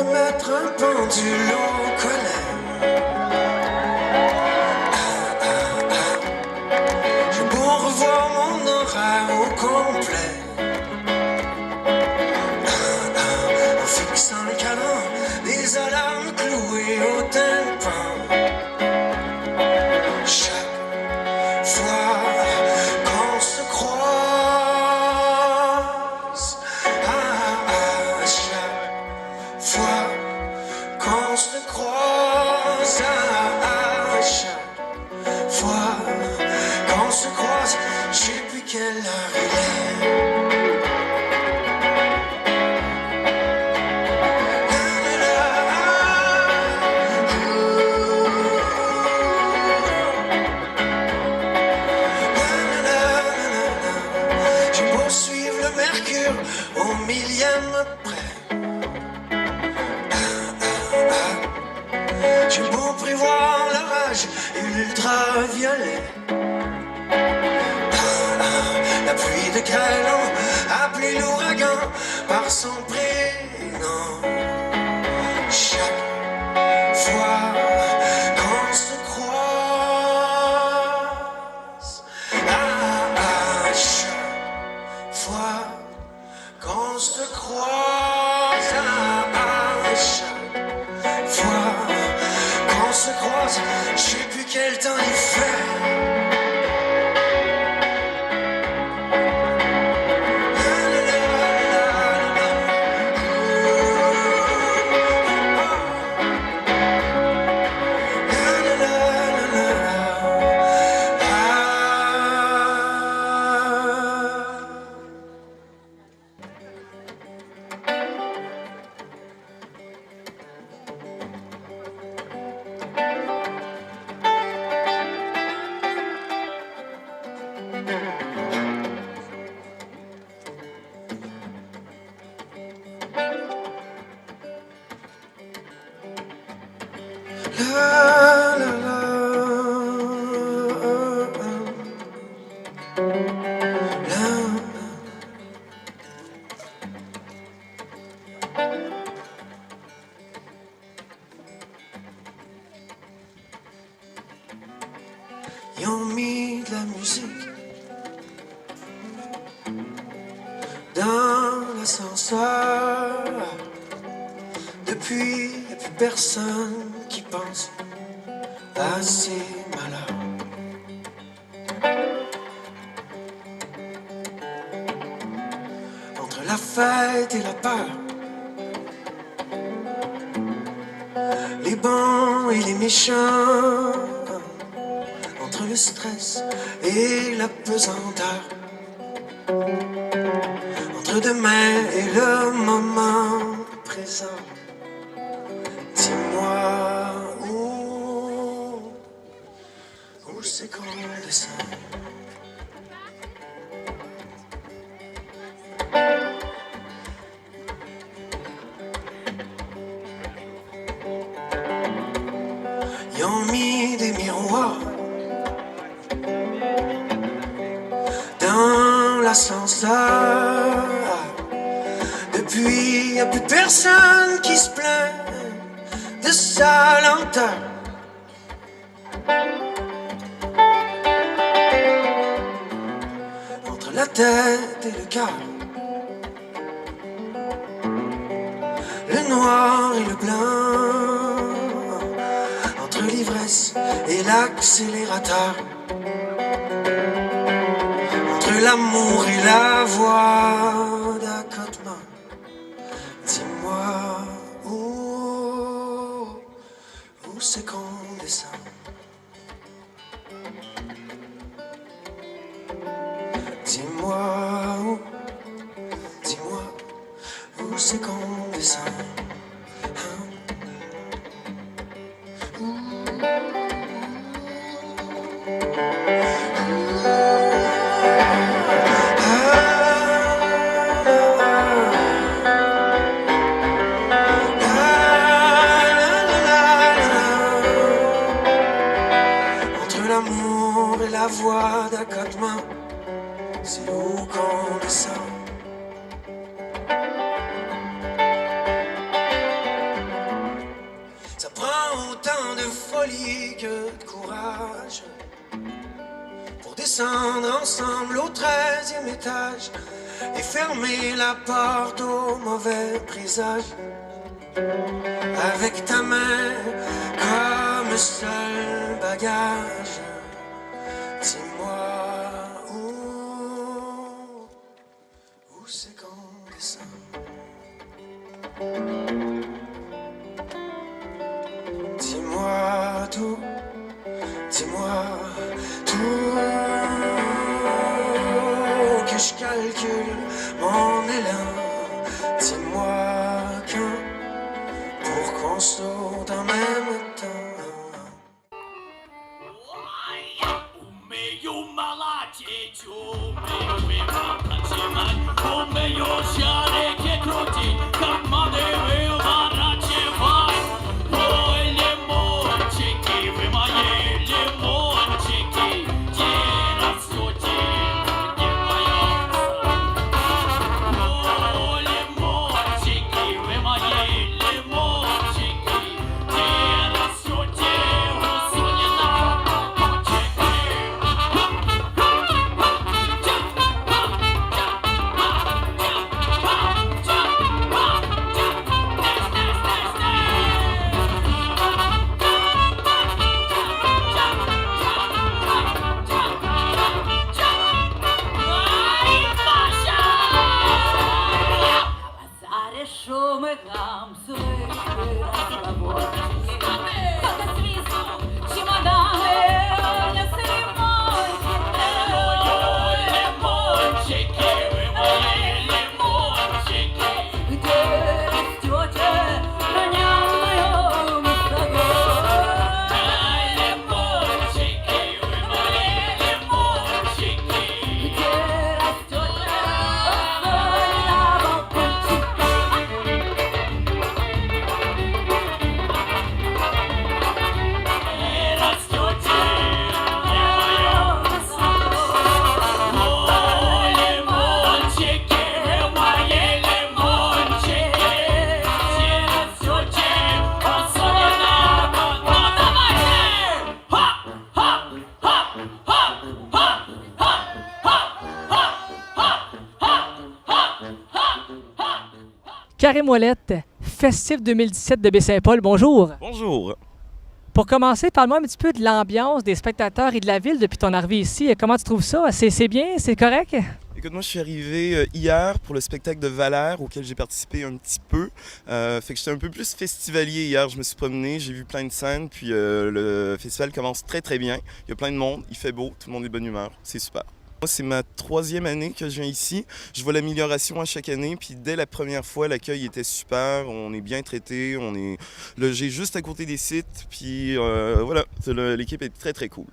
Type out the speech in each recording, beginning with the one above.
remettre un pendule au collet. J'ai beau revoir mon horaire au complet. En fixant le cadran, les alarmes clouées au tympan. Chaque fois qu'on se croise, chaque fois qu'on se croise, chaque fois qu'on se croise, je sais plus quelle heure il est. J'ai beau suivre le mercure au millième près. J'ai beau prévoir l'orage ultraviolet. La pluie de grêlon, appelée l'ouragan par son prénom. Chaque fois qu'on se croise, chaque fois qu'on se croise, chaque fois qu'on se croise, je sais plus quel temps il fait. Ils ont mis de la musique dans l'ascenseur. Depuis, y'a plus personne qui pense à ces malheurs. Entre la fête et la peur, les bons et les méchants, entre le stress et la pesanteur, entre demain et le moment présent. Dis-moi où c'est qu'on descend. Ils ont mis des miroirs dans l'ascenseur. Depuis, y'a plus personne qui se plaint de sa lenteur. Entre la tête et le cœur, le noir et le blanc, entre l'ivresse et l'accélérateur, entre l'amour et la voix d'accotement. Dis-moi où c'est qu'on descend. Dis-moi où c'est qu'on descend. L'amour et la voix d'accotement, c'est où qu'on descend. que de courage pour descendre ensemble au 13e étage et fermer la porte au mauvais présage. Avec ta main comme seul bagage, dis-moi où c'est qu'on descend. Dis-moi tout, dis-moi tout, que je calcule mon élan. Dis-moi quand, pour qu'on saute en même temps. Karim Ouellette, Festif 2017 de Baie-Saint-Paul, bonjour. Bonjour. Pour commencer, parle-moi un petit peu de l'ambiance des spectateurs et de la ville depuis ton arrivée ici. Comment tu trouves ça? C'est bien? C'est correct? Écoute, moi je suis arrivé hier pour le spectacle de Valère auquel j'ai participé un petit peu. Fait que j'étais un peu plus festivalier hier. Je me suis promené, j'ai vu plein de scènes, puis le festival commence très très bien. Il y a plein de monde, il fait beau, tout le monde est de bonne humeur. C'est super. Moi, c'est ma 3e année que je viens ici. Je vois l'amélioration à chaque année, puis dès la première fois, l'accueil était super. On est bien traité, on est logé juste à côté des sites, puis voilà, l'équipe est très très cool.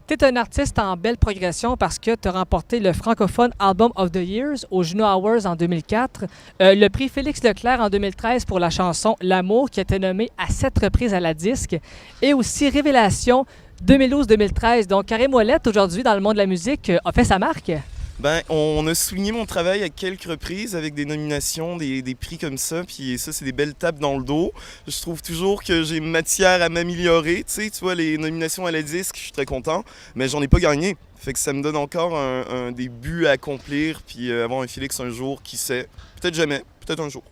Tu es un artiste en belle progression parce que tu as remporté le francophone Album of the Years au Juno Awards en 2004, le prix Félix Leclerc en 2013 pour la chanson L'amour qui a été nommée à 7 reprises à la disque et aussi Révélation 2012-2013. Donc Karim Ouellette aujourd'hui dans le monde de la musique a fait sa marque. Ben, on a souligné mon travail à quelques reprises avec des nominations, des prix comme ça, puis ça, c'est des belles tapes dans le dos. Je trouve toujours que j'ai matière à m'améliorer. Tu vois, les nominations à la disque, je suis très content, mais j'en ai pas gagné. Fait que ça me donne encore un début à accomplir, puis avoir un Félix un jour, qui sait. Peut-être jamais, peut-être un jour.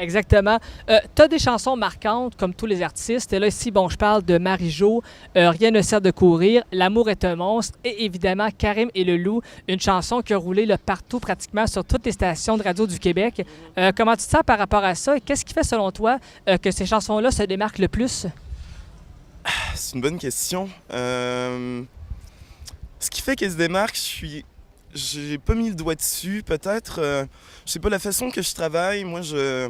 Exactement. Tu as des chansons marquantes, comme tous les artistes. Et là, ici, bon, je parle de Marie-Jo, Rien ne sert de courir, L'amour est un monstre et évidemment Karim et le loup, une chanson qui a roulé là, partout, pratiquement sur toutes les stations de radio du Québec. Comment tu te sens par rapport à ça et qu'est-ce qui fait, selon toi, que ces chansons-là se démarquent le plus? C'est une bonne question. Ce qui fait qu'elles se démarquent, j'ai pas mis le doigt dessus. Peut-être, je sais pas, la façon que je travaille. Moi, je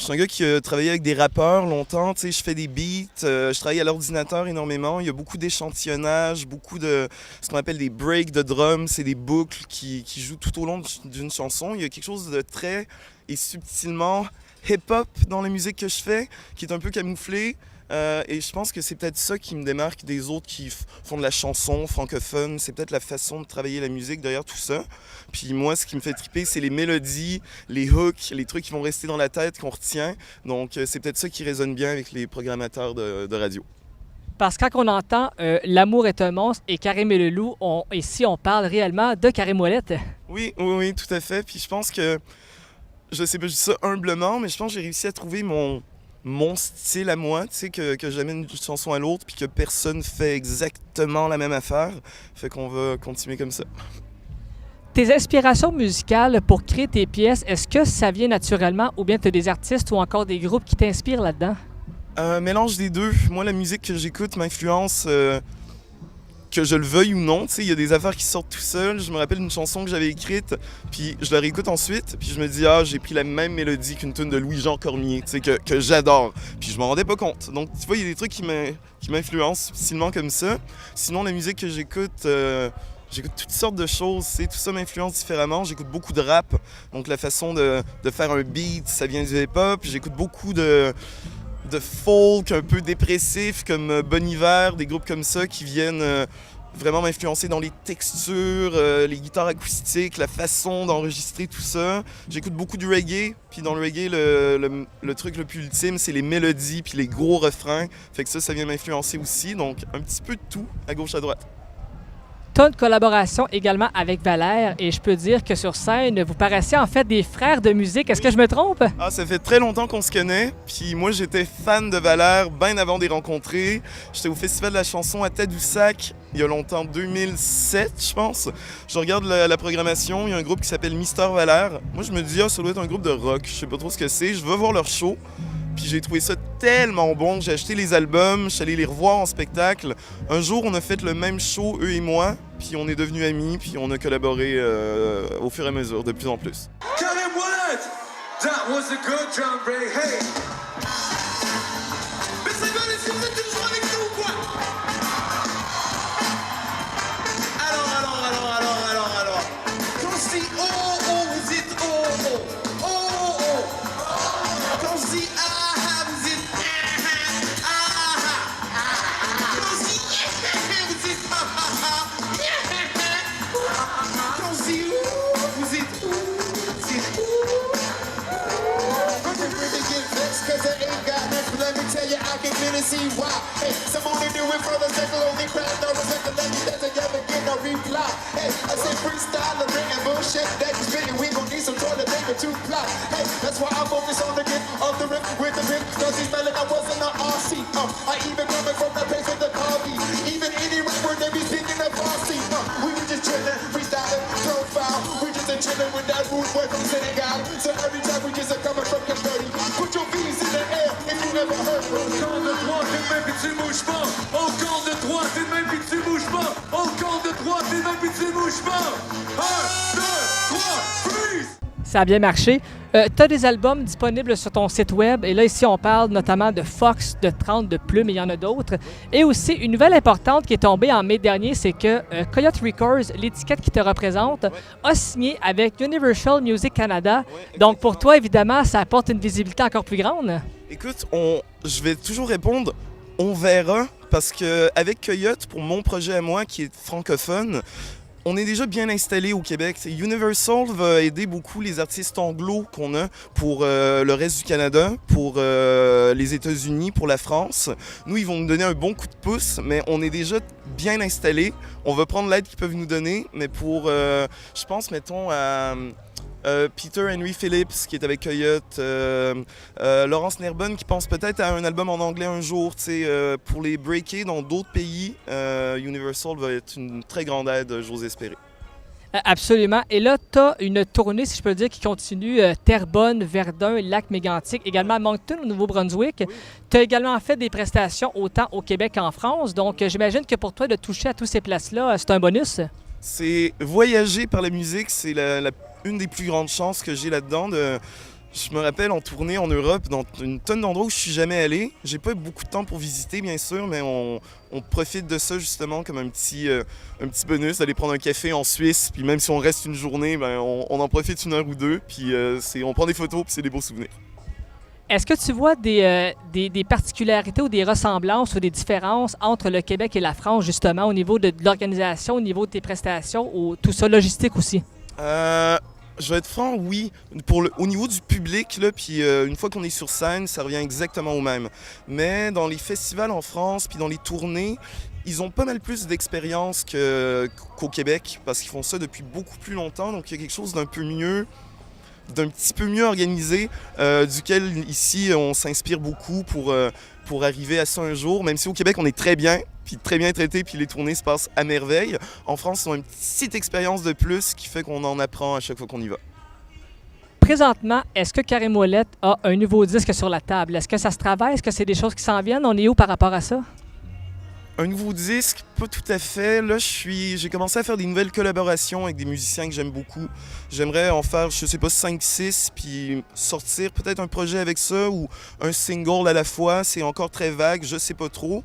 suis un gars qui a travaillé avec des rappeurs longtemps. Tu sais, je fais des beats, je travaille à l'ordinateur énormément. Il y a beaucoup d'échantillonnage, beaucoup de ce qu'on appelle des breaks de drum. C'est des boucles qui jouent tout au long d'une chanson. Il y a quelque chose de très et subtilement hip-hop dans la musique que je fais, qui est un peu camouflé. Et je pense que c'est peut-être ça qui me démarque des autres qui font de la chanson francophone. C'est peut-être la façon de travailler la musique derrière tout ça. Puis moi, ce qui me fait triper, c'est les mélodies, les hooks, les trucs qui vont rester dans la tête, qu'on retient. Donc c'est peut-être ça qui résonne bien avec les programmateurs de radio. Parce que quand on entend L'amour est un monstre et Karim et le loup, ici on parle réellement de Karim Ouellette. Oui, tout à fait. Puis je pense que, je sais pas, je dis ça humblement, mais je pense que j'ai réussi à trouver mon style à moi, tu sais, que j'amène d'une chanson à l'autre, puis que personne fait exactement la même affaire. Fait qu'on va continuer comme ça. Tes inspirations musicales pour créer tes pièces, est-ce que ça vient naturellement ou bien tu as des artistes ou encore des groupes qui t'inspirent là-dedans? Mélange des deux. Moi, la musique que j'écoute m'influence, que je le veuille ou non. Tu sais, il y a des affaires qui sortent tout seul. Je me rappelle d'une chanson que j'avais écrite, puis je la réécoute ensuite, puis je me dis, j'ai pris la même mélodie qu'une tune de Louis-Jean Cormier, tu sais, que j'adore. Puis je m'en rendais pas compte. Donc, tu vois, il y a des trucs qui m'influencent subtilement comme ça. Sinon, la musique que j'écoute... J'écoute toutes sortes de choses, tout ça m'influence différemment. J'écoute beaucoup de rap, donc la façon de faire un beat, ça vient du hip-hop. J'écoute beaucoup de folk un peu dépressif comme Bon Hiver, des groupes comme ça qui viennent vraiment m'influencer dans les textures, les guitares acoustiques, la façon d'enregistrer tout ça. J'écoute beaucoup du reggae, puis dans le reggae, le truc le plus ultime, c'est les mélodies puis les gros refrains. Fait que ça vient m'influencer aussi, donc un petit peu de tout, à gauche à droite. Tu as une collaboration également avec Valère et je peux dire que sur scène, vous paraissez en fait des frères de musique. Est-ce que je me trompe? Ça fait très longtemps qu'on se connaît. Puis moi, j'étais fan de Valère bien avant de les rencontrer. J'étais au Festival de la chanson à Tadoussac il y a longtemps, 2007, je pense. Je regarde la programmation, il y a un groupe qui s'appelle Mister Valère. Moi, je me dis, ça doit être un groupe de rock. Je sais pas trop ce que c'est. Je veux voir leur show. Puis j'ai trouvé ça tellement bon. J'ai acheté les albums, je suis allé les revoir en spectacle. Un jour, on a fait le même show, eux et moi. Puis on est devenus amis, puis on a collaboré au fur et à mesure, de plus en plus. Karim Ouellette, that was a good drum break, hey! Mais c'est bon, est-ce que vous êtes toujours avec nous ou quoi? Alors. Quand je dis oh, vous dites oh. Quand je dis ah, vous dites ah. Quand je dis yeah, vous dites ah. Quand je dis ouh, vous dites ouh. I can really get vexed cause I ain't got next, but let me tell you, I can clearly see why. Hey, some only do it for the sake of only crowd, no respect the lady that they ever get no reply. Hey, I say freestyle and written bullshit that you spitting, we gon' need some toilet paper to fly. Hey, that's why I focus on the gift of the rip with the pimp, cause he's smelling I wasn't an RC. I even coming from the place with the coffee, even any rapper they be speaking of RC. We be just chillin', freestyling, profile, we just chillin' with that rude boy from Senegal. So every time we just coming from Kentucky, put your feet in the air if you never heard of it. Au camp de droite, et même puis tu bouges pas. Au camp de droite, et même puis tu bouges pas. Au camp de droite, et même puis tu bouges pas. 1, 2, 3, freeze! Ça a bien marché. Tu as des albums disponibles sur ton site web et là ici on parle notamment de Fox, de 30, de Plume, et il y en a d'autres. Et aussi une nouvelle importante qui est tombée en mai dernier, c'est que Coyote Records, l'étiquette qui te représente, a signé avec Universal Music Canada. Donc pour toi évidemment ça apporte une visibilité encore plus grande. Écoute, je vais toujours répondre, on verra, parce que avec Coyote, pour mon projet à moi qui est francophone, on est déjà bien installé au Québec. Universal va aider beaucoup les artistes anglo qu'on a pour le reste du Canada, pour les États-Unis, pour la France. Nous, ils vont nous donner un bon coup de pouce, mais on est déjà bien installé. On va prendre l'aide qu'ils peuvent nous donner, mais pour, je pense, mettons, à Peter Henry Phillips qui est avec Coyote, Laurence Nerbonne qui pense peut-être à un album en anglais un jour, pour les breaker dans d'autres pays, Universal va être une très grande aide, j'ose espérer. Absolument. Et là, tu as une tournée, si je peux le dire, qui continue Terrebonne, Verdun, Lac-Mégantic, également à Moncton, au Nouveau-Brunswick. Oui. Tu as également fait des prestations autant au Québec qu'en France. Donc, j'imagine que pour toi, de toucher à toutes ces places-là, c'est un bonus. C'est voyager par la musique, c'est une des plus grandes chances que j'ai là-dedans. Je me rappelle en tournée en Europe, dans une tonne d'endroits où je suis jamais allé. J'ai pas eu beaucoup de temps pour visiter, bien sûr, mais on profite de ça justement comme un petit bonus, d'aller prendre un café en Suisse. Puis même si on reste une journée, on en profite 1 heure ou 2. Puis on prend des photos, puis c'est des beaux souvenirs. Est-ce que tu vois des particularités ou des ressemblances ou des différences entre le Québec et la France, justement, au niveau de l'organisation, au niveau de tes prestations, ou tout ça, logistique aussi? Je vais être franc, oui. Au niveau du public, là, puis une fois qu'on est sur scène, ça revient exactement au même. Mais dans les festivals en France, puis dans les tournées, ils ont pas mal plus d'expérience qu'au Québec, parce qu'ils font ça depuis beaucoup plus longtemps. Donc il y a quelque chose d'un petit peu mieux organisé, duquel ici on s'inspire beaucoup pour arriver à ça un jour. Même si au Québec on est très bien traité, puis les tournées se passent à merveille. En France, ils ont une petite expérience de plus qui fait qu'on en apprend à chaque fois qu'on y va. Présentement, est-ce que Karim Ouellet a un nouveau disque sur la table? Est-ce que ça se travaille? Est-ce que c'est des choses qui s'en viennent? On est où par rapport à ça? Un nouveau disque, pas tout à fait. Là, j'ai commencé à faire des nouvelles collaborations avec des musiciens que j'aime beaucoup. J'aimerais en faire, je sais pas, 5-6, puis sortir peut-être un projet avec ça ou un single à la fois. C'est encore très vague, je sais pas trop.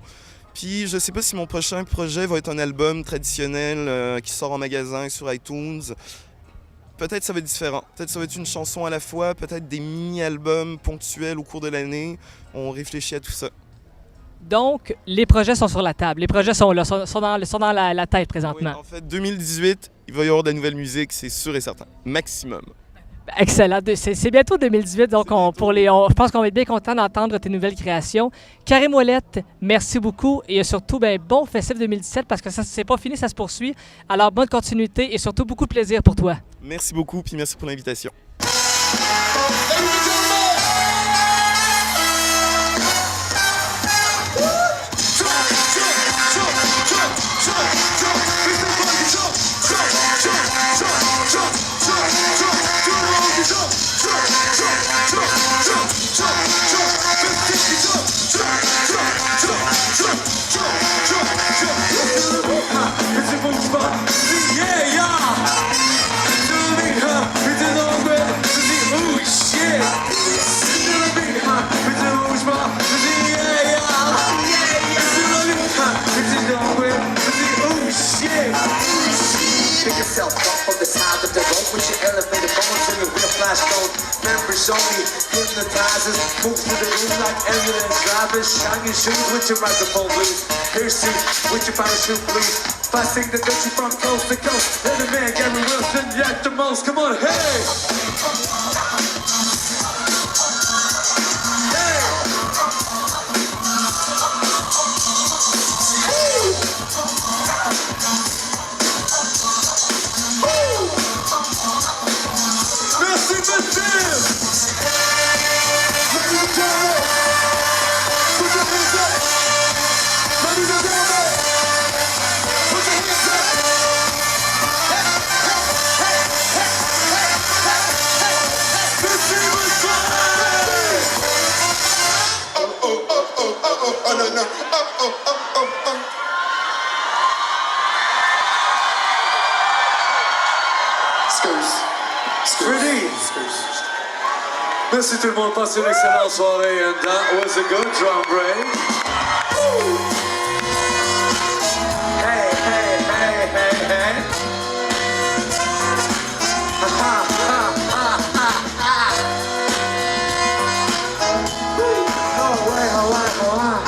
Puis je sais pas si mon prochain projet va être un album traditionnel qui sort en magasin sur iTunes. Peut-être ça va être différent. Peut-être ça va être une chanson à la fois, peut-être des mini-albums ponctuels au cours de l'année. On réfléchit à tout ça. Donc, les projets sont sur la table. Les projets sont là, sont dans la tête présentement. Oui, en fait, 2018, il va y avoir de la nouvelle musique, c'est sûr et certain. Maximum. Excellent. C'est bientôt 2018, donc je pense qu'on va être bien content d'entendre tes nouvelles créations. Karim Ouellet, merci beaucoup et surtout, bon Festif 2017 parce que ça c'est pas fini, ça se poursuit. Alors, bonne continuité et surtout beaucoup de plaisir pour toi. Merci beaucoup, puis merci pour l'invitation. Pick yourself up from the side of the road with your elevated bones and your real flash code. Members only, hypnotizers, move through the room like ambulance drivers. Shine your shoes with your microphone blues. Piercing with your parachute blues. Busting the country from coast to coast. Let the man Gary Wilson yak the most. Come on, hey! Merci tout le monde, passez une excellente soirée and that was a good drum break. Hey, hey, hey, hey, hey. Ha, ha, ha, ha, ha. Oh, ouais, oh, ouais, oh, ouais.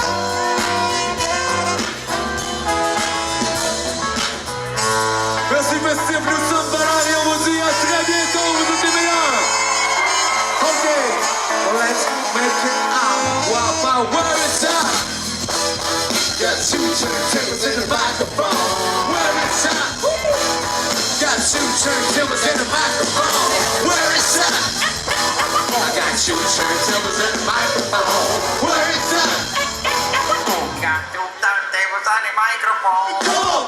Merci Festif, nous sommes Banane et on vous dit à très bientôt, vous êtes les meilleurs. Okay, let's make it out. Wow, my word is up. Got two turntables in the microphone. Where it's up. Got two turntables in the microphone. Where it's up. I got two turntables in the microphone. Where it's up. Got two turntables on the microphone. Come on.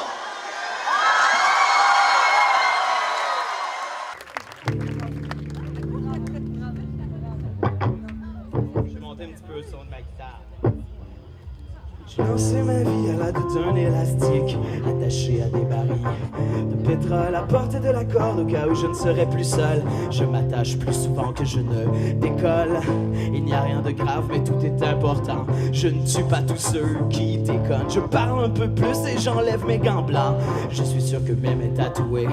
J'ai lancé ma vie à la d'un élastique, attaché à des barils de pétrole à portée de la corde au cas où je ne serais plus seul. Je m'attache plus souvent que je ne décolle. Il n'y a rien de grave mais tout est important. Je ne tue pas tous ceux qui déconnent. Je parle un peu plus et j'enlève mes gants blancs. Je suis sûr que même mes tatoués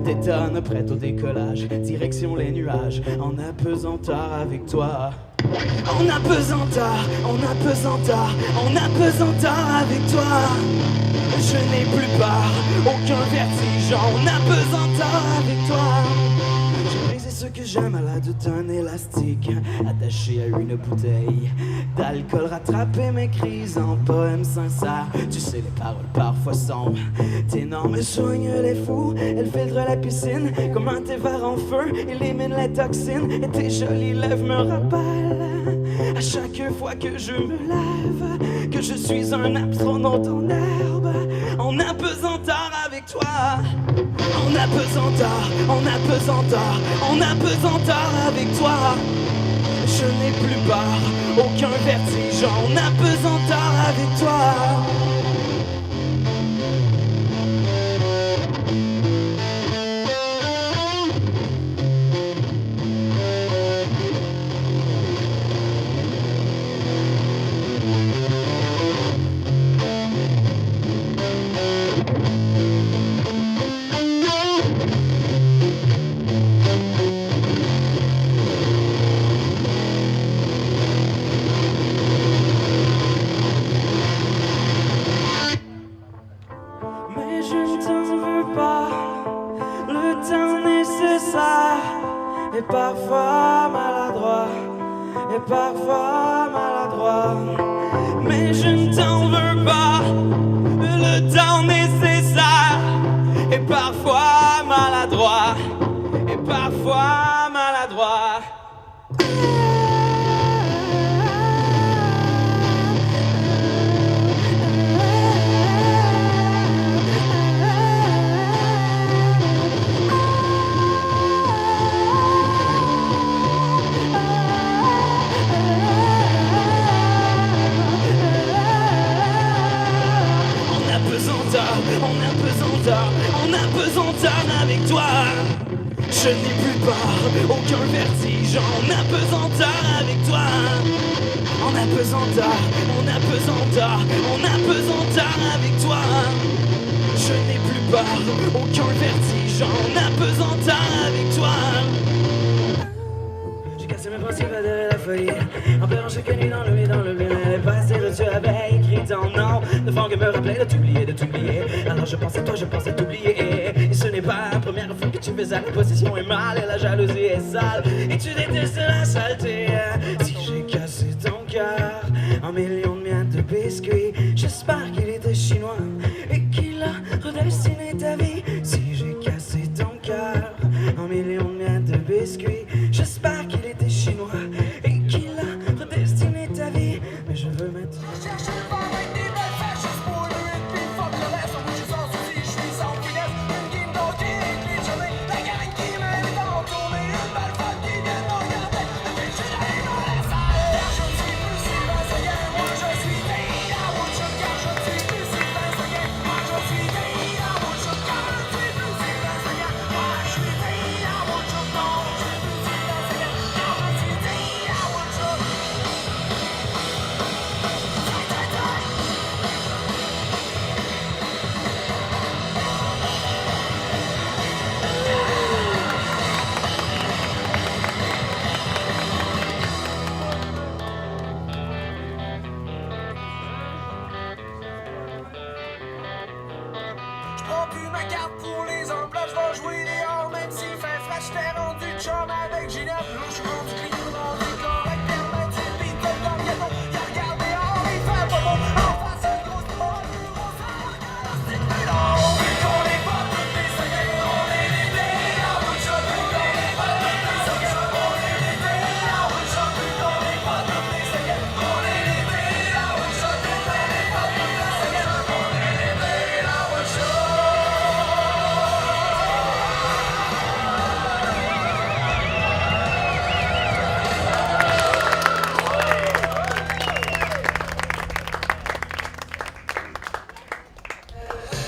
détonnent, prêt au décollage. Direction les nuages, en apesanteur avec toi. En apesanteur, en apesanteur, en apesanteur avec toi. Je n'ai plus peur, aucun vertige, en apesanteur avec toi. J'ai brisé ce que j'aime à l'aide d'un élastique, attaché à une bouteille d'alcool, rattrapé mes crises en poèmes sincères. Tu sais, les paroles parfois sombres, tes normes soignent les fous. Elles filtrent la piscine comme un thé vert en feu, éliminent les toxines. Et tes jolies lèvres me rappellent à chaque fois que je me lève que je suis un astronaute en herbe, en apesanteur avec toi. En apesanteur, en apesanteur, en apesanteur avec toi. Je n'ai plus peur, aucun vertige, en apesanteur avec toi. Mais je ne t'en veux pas, le temps nécessaire est parfois maladroit, et parfois maladroit. Mais je ne t'en veux pas, le temps nécessaire est parfois maladroit, et parfois maladroit. En apesanteur avec toi. Je n'ai plus peur, aucun vertige, en apesanteur avec toi. En apesanteur, en apesanteur, en apesanteur avec toi. Je n'ai plus peur, aucun vertige, en apesanteur avec toi. J'ai cassé mes principes de la folie, en pleurant chaque nuit dans le lit, mais passé de tu avais écrit ton nom, ne font que me rappeler de t'oublier, de t'oublier. Alors je pense à toi, je pense à t'oublier, et ce n'est pas la première fois que tu fais ça. La possession est mal et la jalousie est sale, et tu détestes la saleté. Si j'ai cassé ton cœur en millions de miettes de biscuits, j'espère qu'il était chinois et qu'il a redessiné ta vie. Si j'ai cassé ton cœur en millions de miettes de biscuits, j'espère qu'il était chinois et qu'il a redestiné ta vie. Mais je veux mettre plus ma carte pour les emplois, je vais jouer dehors, même s'il fait frais, j't'ai rendu chum avec Ginette. Là, j'suis rendu clean, rendu correct, permettre pis t'es dans le ghetto. Y'a regardé dehors, il fait pas beau, en face une grosse mort, on s'en regarde, c'est plus long. On est pas tous des secondes, on est des pays à bout de choc. On est pas tous des secondes, on est des pays à bout de choc. On est pas tous des secondes, on est des pays à bout de choc. On est pas tous des secondes, on est des pays à bout de choc.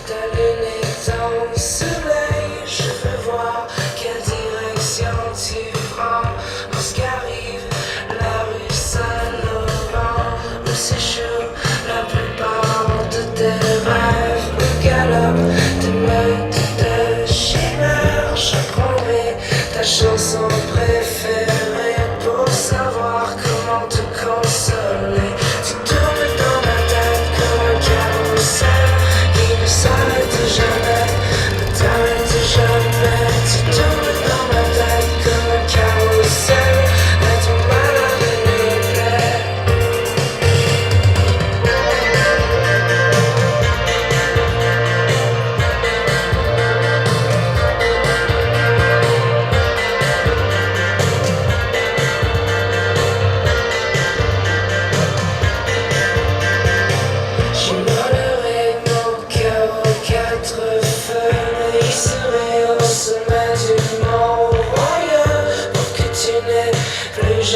Ta lune est en soleil, je veux voir quelle direction tu prends. Lorsqu'arrive la rue Saint-Laurent, où s'échoue la plupart de tes rêves. Au galop de meutes de chimères, je prendrai ta chanson préférée pour savoir comment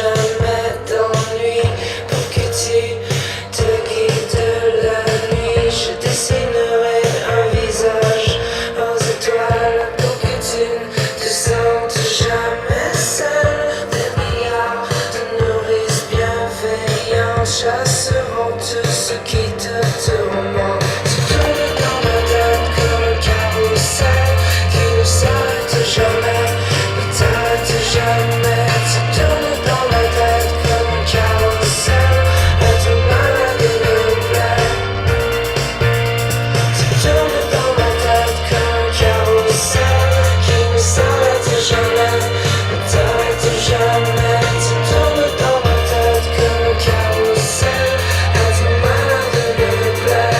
jamais d'ennui pour que tu te guides la nuit. Je dessinerai un visage aux étoiles pour que tu ne te sentes jamais seul. Des milliards de nourrices bienveillants chasseront tout ce qui te tourmente. Tu tournes dans ma tête comme un carrousel qui ne s'arrête jamais, ne t'arrête jamais. Tu tournes dans ma tête comme un carrousel, être malade me plaît. Tu tournes dans ma tête comme un carrousel qui ne s'arrête jamais, ne t'arrête jamais. Tu tournes dans ma tête comme un carrousel, être malade me plaît.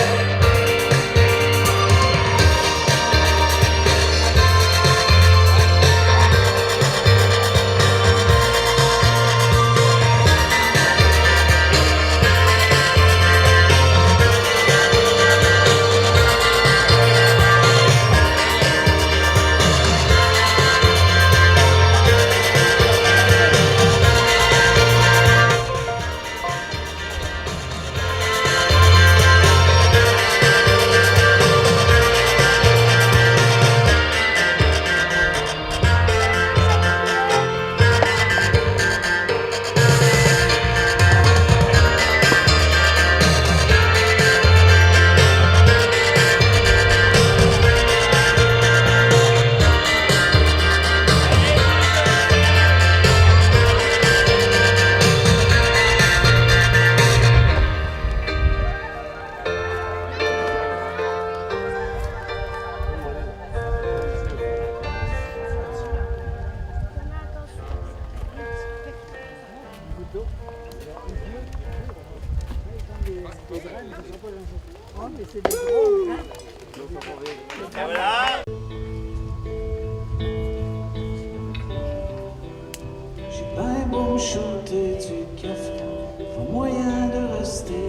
J'ai bien beau me shooter du café, pas moyen de rester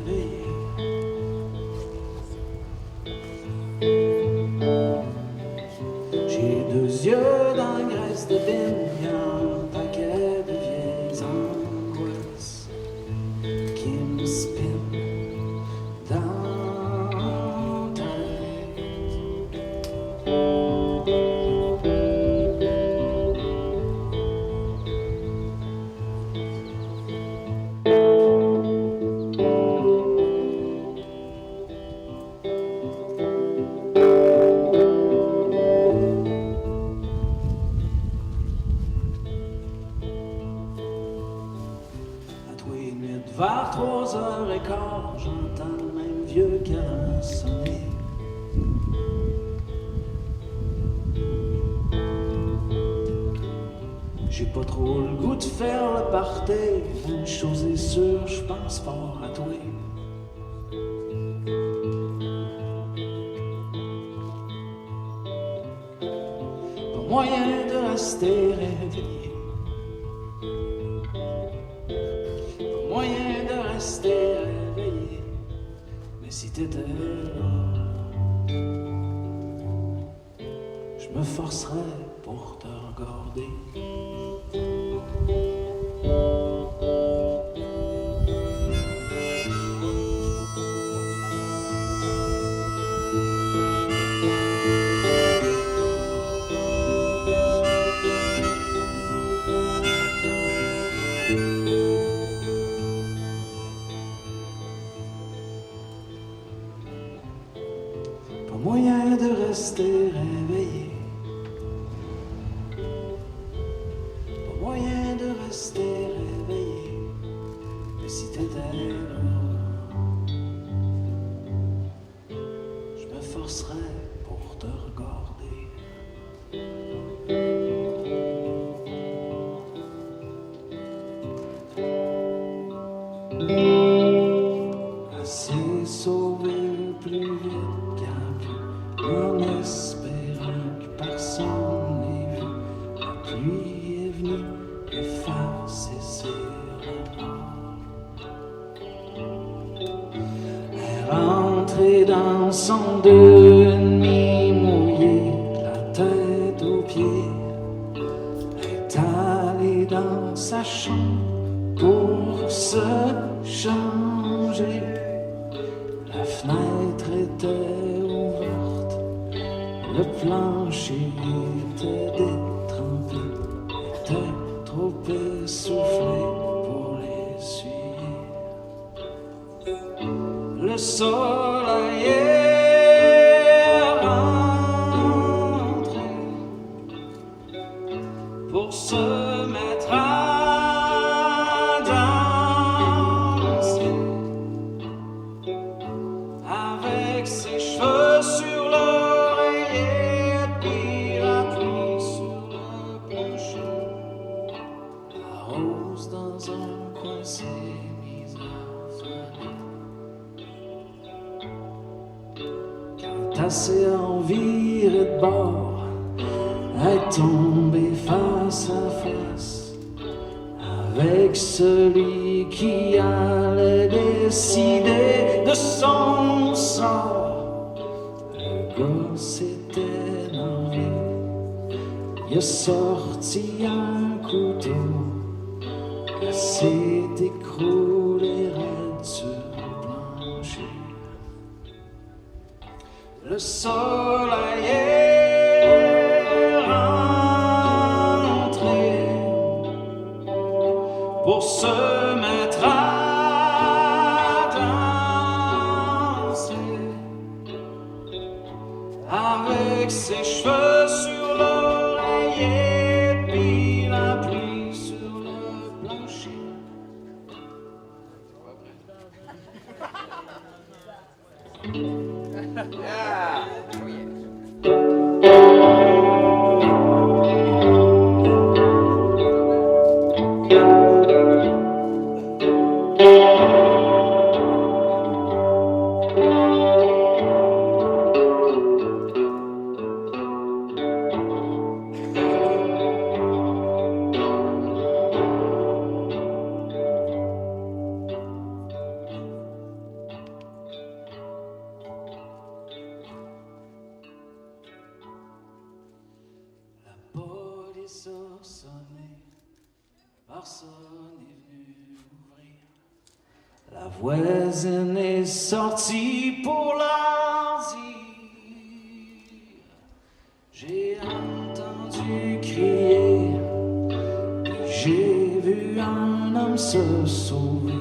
réveillé. J'ai deux yeux dans la graisse de vigne, un paquet de vieilles angoisses qui me spinent dans la tête. À tous les nuits, vers 3h15, j'entends le même vieux canon sonner. J'ai pas trop le goût de faire le party. Une chose est sûre, je pense fort à toi. Pas moyen de rester réveillé. Pas moyen de rester réveillé. Mais si t'étais là, je me forcerais pour te regarder. Pas moyen de rester réveillé. Pas moyen de rester réveillé. Mais si t'étais là, je me forcerais pour te regarder. Assez sauvé plus vite qu'un pu, en espérant que personne n'ait vu. La pluie est venue effacer ses remords. Elle est rentrée dans son 2,5 mouillé, la tête aux pieds. Elle est allée dans sa chambre pour se changer. La fenêtre était ouverte, le plancher était détrempé, était trop essoufflé pour l'essuyer. Le soleil est rentré pour se mettre à danser avec ses cheveux sur l'oreiller, puis la pluie sur le plancher. La rose dans un coin s'est mise à faner. Quand elle s'est envirée de bord, elle est tombée face à face avec celui qui allait décider de son sort. Le gars s'était énervé, il a sorti un couteau, il s'est écroulé raide sur le plancher. Le soleil est rentré pour se mettre à danser avec ses cheveux sur l'oreiller, puis la pluie sur le plancher. La police a sonné, personne n'est venu ouvrir. La voisine est sortie pour leur dire: j'ai entendu crier, puis j'ai vu un homme se sauver.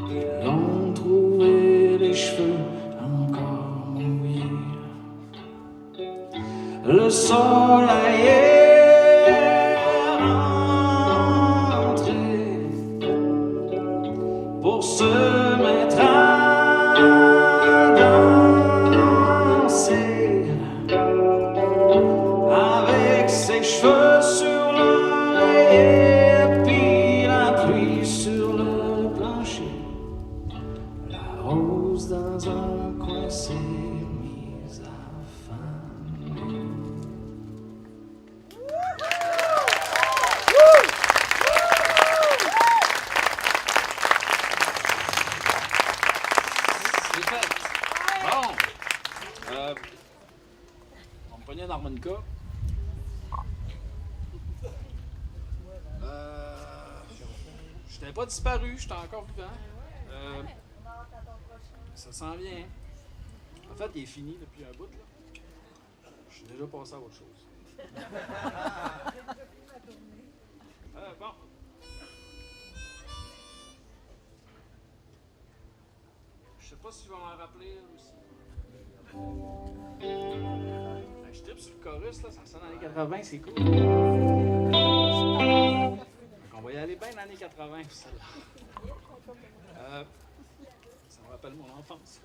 Ils l'ont trouvé les cheveux encore mouillés. Le soleil est rentré pour se mettre à danser avec ses cheveux sur l'oreiller, puis la pluie sur le plancher. La rose dans un coin s'est mise à faner. C'est fait. Bon. On me prenait un harmonica. J'étais pas disparu, j'étais encore vivant. Ça s'en vient. En fait, il est fini depuis un bout. Là. Je suis déjà passé à autre chose. Bon. Je sais pas si tu vas m'en rappeler aussi. Je tripe sur le chorus, là, ça sonne dans les 80, c'est cool. On va y aller bien dans les années 80 pour celle-là. Ça me rappelle mon enfance.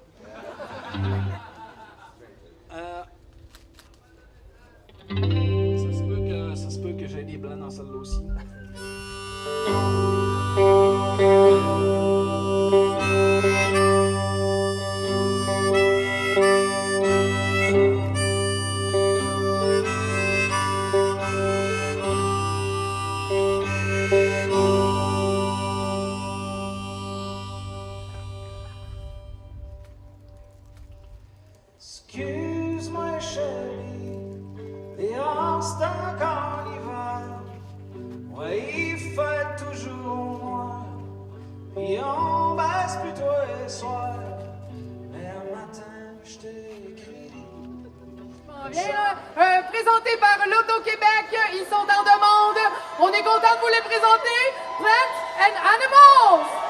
Ça se peut que j'ai des blancs dans celle-là aussi. Excuse-moi chérie, the le soir, mais un matin, je t'écris. Présenté par l'Auto-Québec, ils sont en demande. On est content de vous les présenter. Plants and Animals!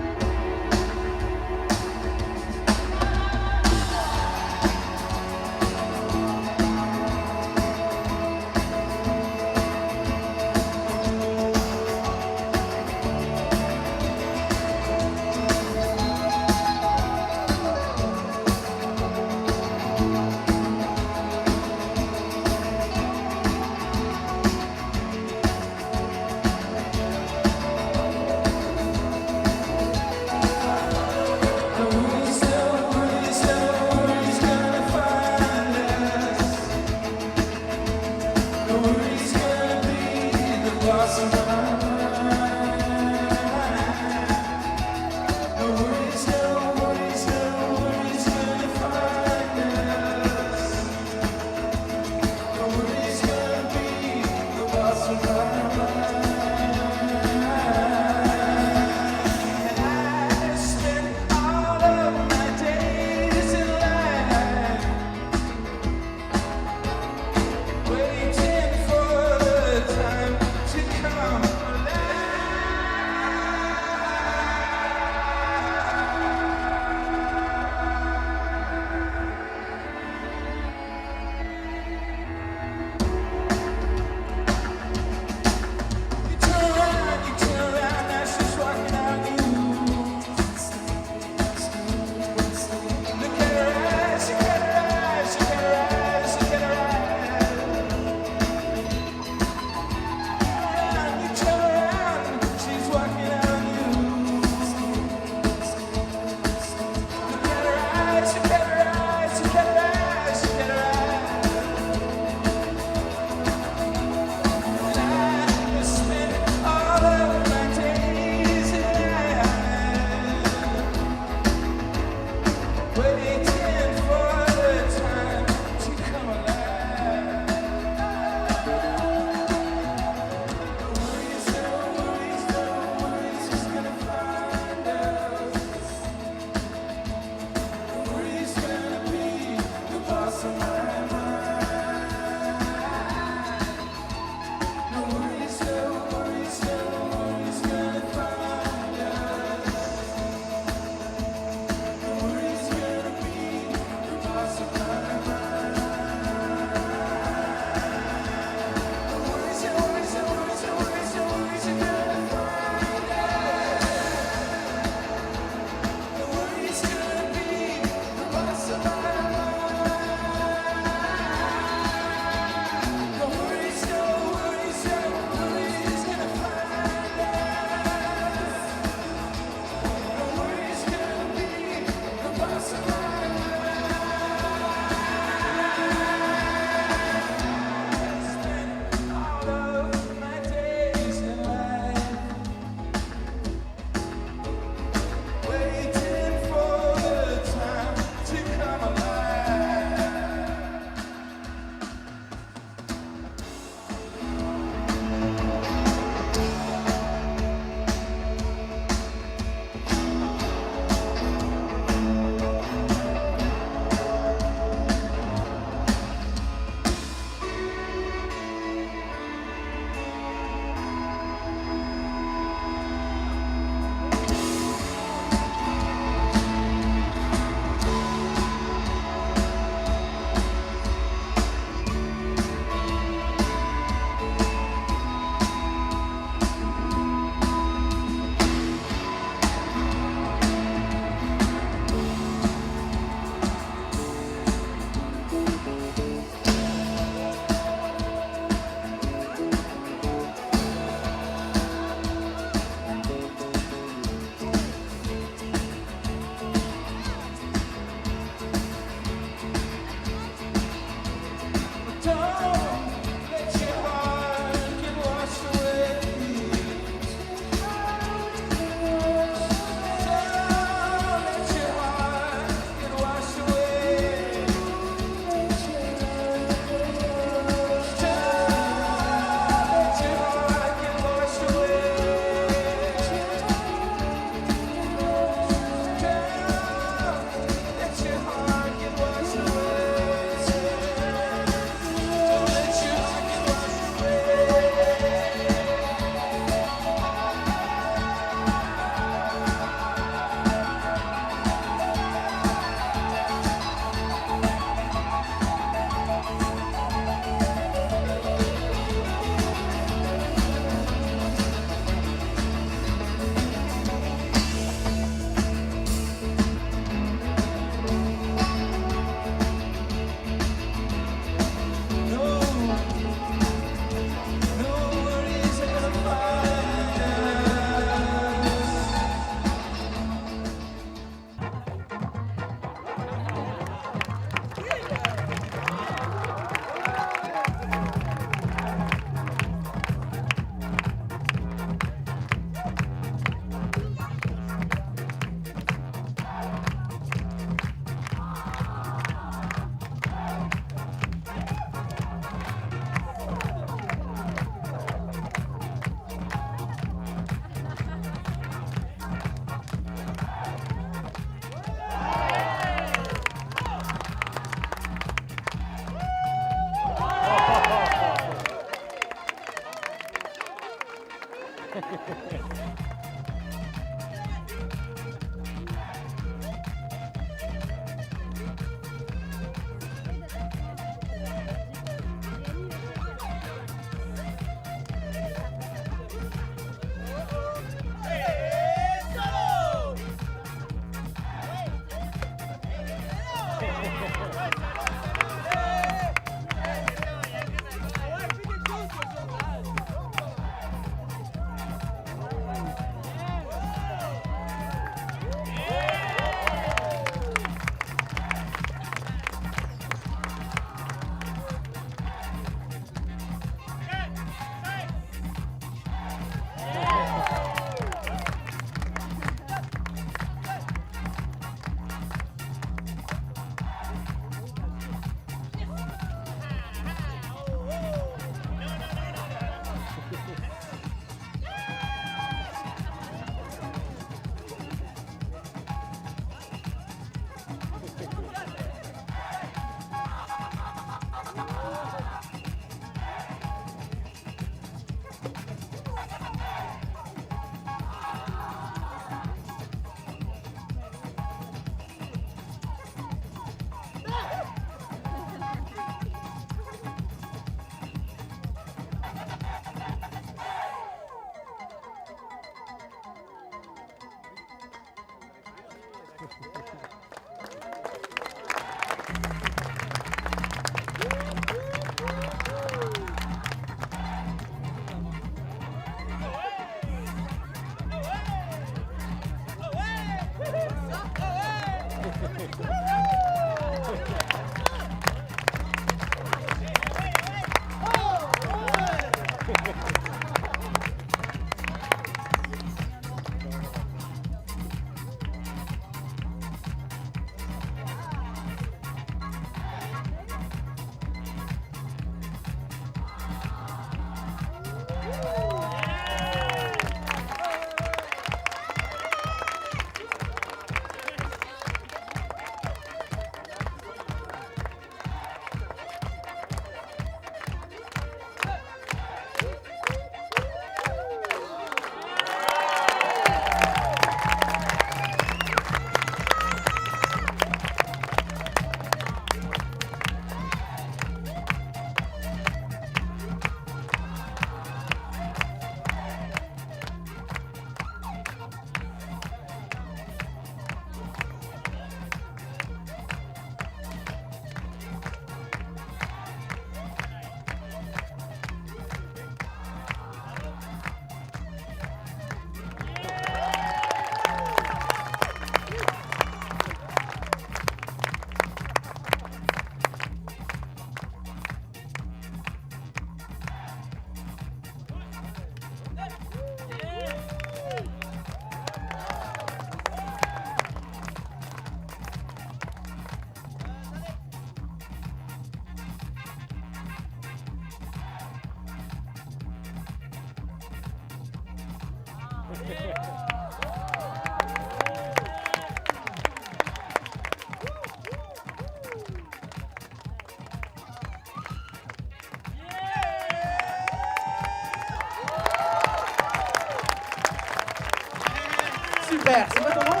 Super, c'est quoi ton nom?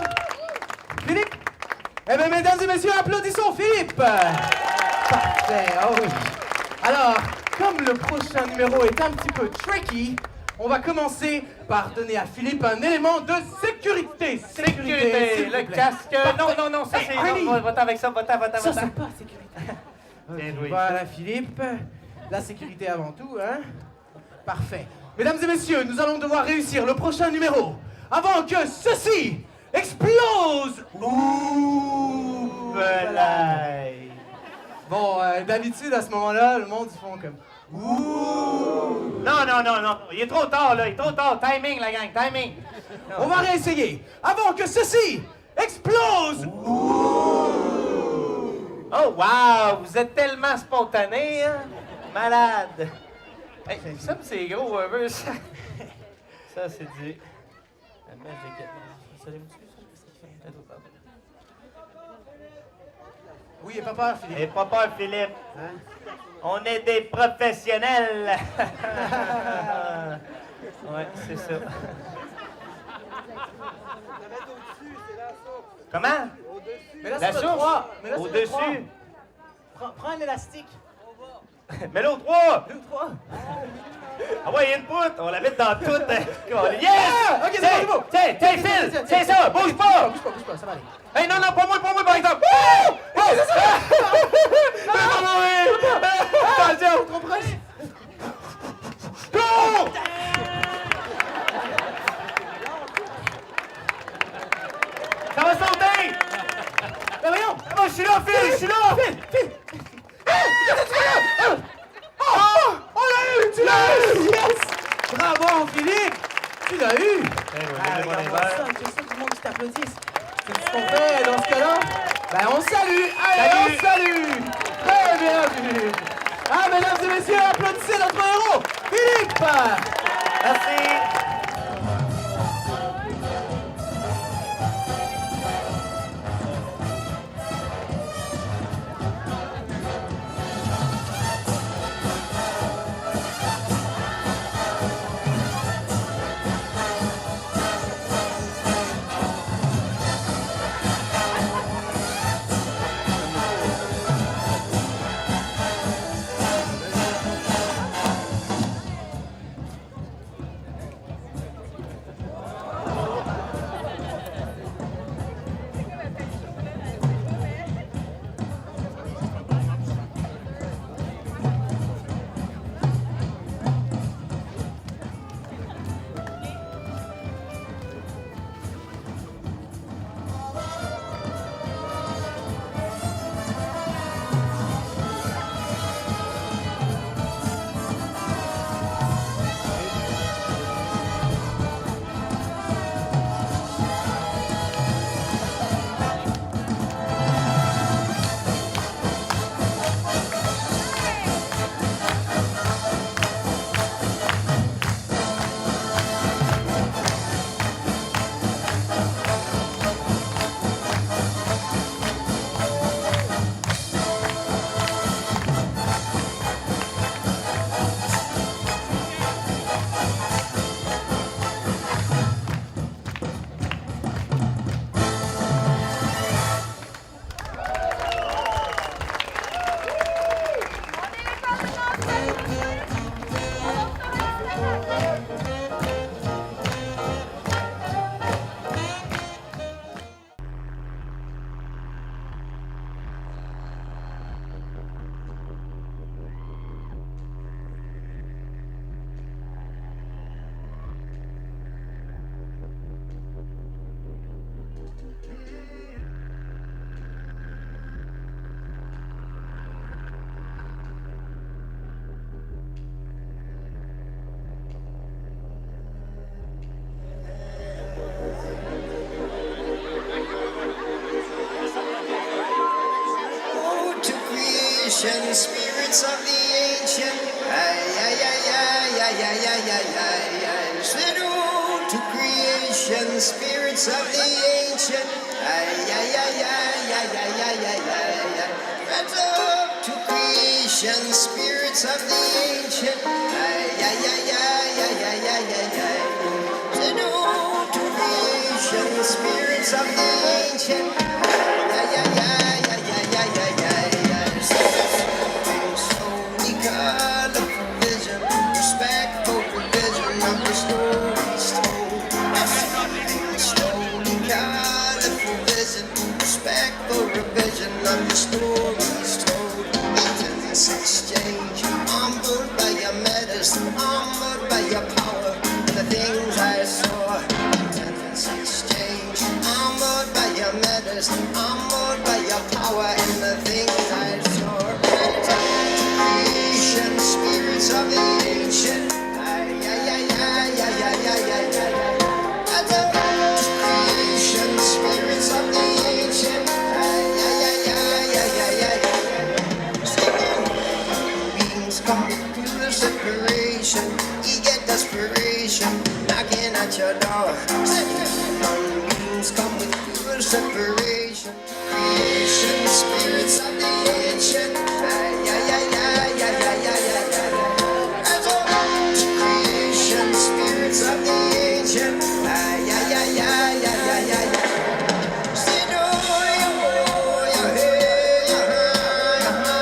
Philippe? Eh bien, mesdames et messieurs, applaudissons Philippe! Parfait, oh oui. Alors, comme le prochain numéro est un petit peu tricky, on va commencer par donner à Philippe un élément de sécurité. Sécurité, s'il vous le plaît. casque. Non, ça Hey, c'est. Arnie! Non, va-t'en avec ça, va-t'en. Ça, c'est pas sécurité. Bien joué. Voilà, Philippe. La sécurité avant tout, hein? Parfait. Mesdames et messieurs, nous allons devoir réussir le prochain numéro avant que ceci explose! Ouh! Belaï. Bon, d'habitude, à ce moment-là, le monde, ils font comme... Ouh! Non. Il est trop tard, là. Il est trop tard. Timing, la gang, timing. On va réessayer avant que ceci explose! Oh, wow! Vous êtes tellement spontané, hein? Malade. Hey, ça, c'est gros, un peu, ça. Ça, c'est du... Oui, et pas peur, Philippe. Et pas peur, Philippe. On est des professionnels. Ouais, c'est ça. Comment? Mais là, La c'est le soupe? 3. Mais là, c'est le 3. Au-dessus. Prends un élastique. Mets-le au 3. Le 3. Ah ouais, il y a une poutre. On la met dans tout. Yes! Ah! Ok, c'est bon, Tiens, Phil! Tiens ça! Bouge pas! Bouge pas, ça va aller. Hey, non, pas moi, par exemple! Wouh! Oh, c'est ça! Attention! Trop proche. Cours! Ça va sauter! Ben voyons. Oh, je suis là, Phil! Je suis là! Phil. Oh, on l'a eu! Tu l'as eu! Yes! Bravo, Philippe! Tu l'as eu! Regarde-moi ça, tu sais, tout le monde qui t'applaudisse. C'est ce qu'on fait dans ce cas-là? Ben, on salue! Allez, on salue! Très bien, Philippe! Ah, mesdames et messieurs, applaudissez notre héros, Philippe! Merci! ancient spirits of the ancient. Ay, ay, ay, ay, ay, ay, ay, ay, ay, ay. Said oh, to creation, spirits of the ancient. Ay, ay, ay, ay, ay, ay, ay, ay, ay, ay. Said oh, to creation, spirits of the ancient. Ay, ay, ay, ay, ay, ay, ay, ay, ay. Said oh, to creation, spirits of the ancient. Ay, ay, ay, ay, ay, ay, ay, ay, ay. Of the stories told, intense exchange, armored by your medicine, armored by your power, and the things I saw. Intense exchange, armored by your medicine, armored by your power, and the things I saw. Creation, spirits of the ancient. Ay, ay, ay, ay, ay, ay, ay, ay, ay. Creation, spirits of the ancient. Come with pure separation, eager desperation, knocking at your door. Beings come with pure separation, creation, spirits of the ancient. Ay, ay, ay, ay, ay, ay, ay, ay, ay. As a creation, spirits creation. Ay, ay, ay, ay, ay, ay, ay. Say, no, yeah, hey, yeah,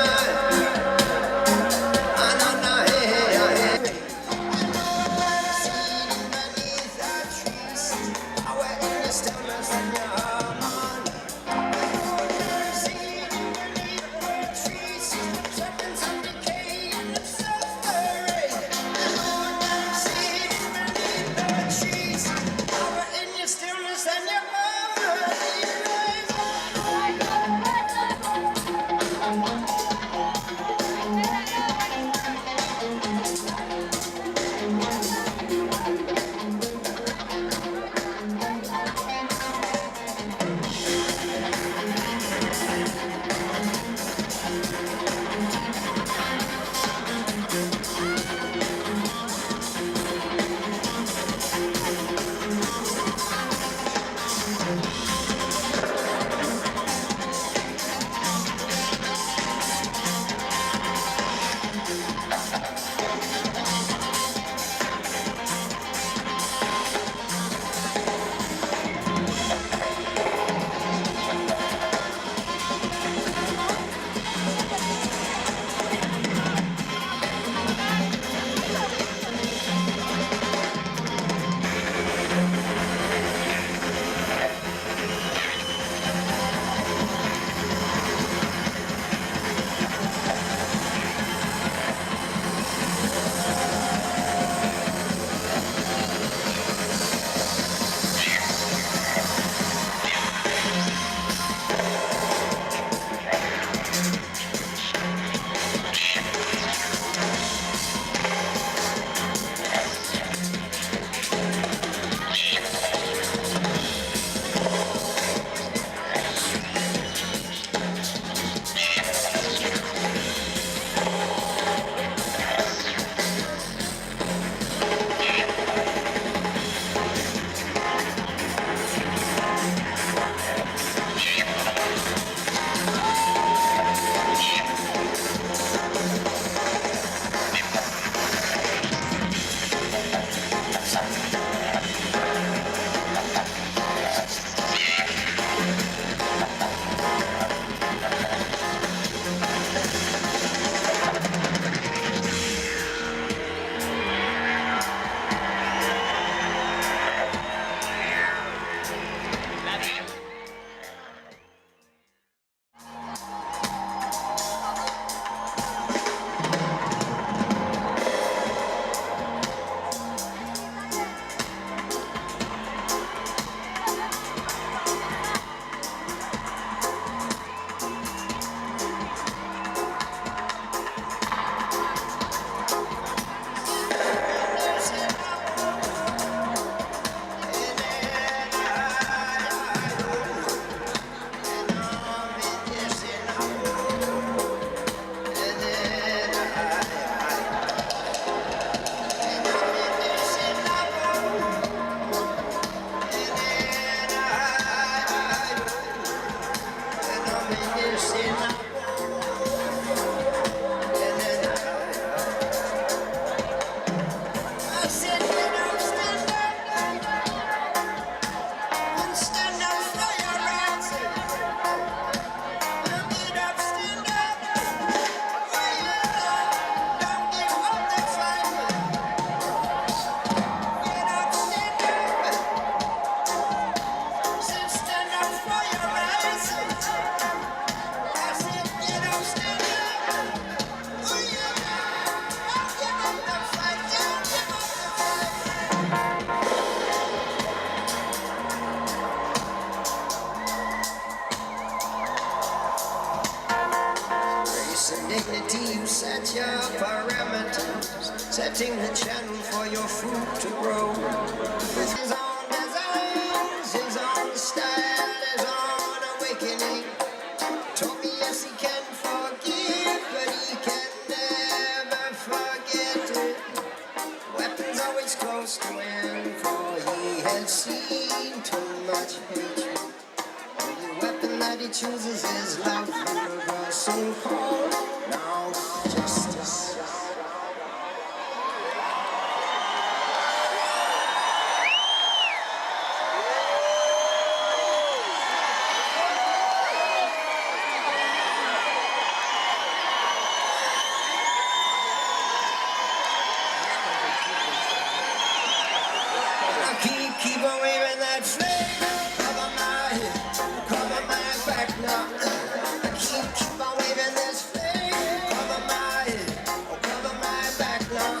ah, na, na, hey, yeah, hey. Sitting beneath the trees, away in the stillness and your harmony. Sitting beneath the trees, serpents of decay and the suffering. Sitting beneath the trees, away in your stillness and your harmony. dignity, you set your parameters, setting the channel for your fruit to grow. With his own designs, his own style, his own awakening. Told me yes, he can forgive, but he can never forget it. Weapons always close to him, for he has seen too much hatred. The weapon that he chooses is love, universal call, now justice. keep on waving that flag. Cover my head, cover my back now. Keep on waving this flag. Cover my head, cover my back now.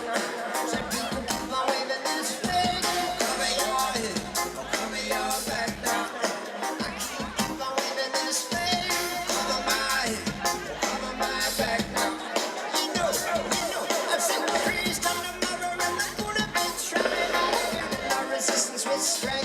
Some people keep on waving this flag. Cover your head, cover your back now. Keep on waving this flag. Cover my head, cover my back now. You know, I've seen the trees come tomorrow and I'm gonna be trying. No resistance with strength.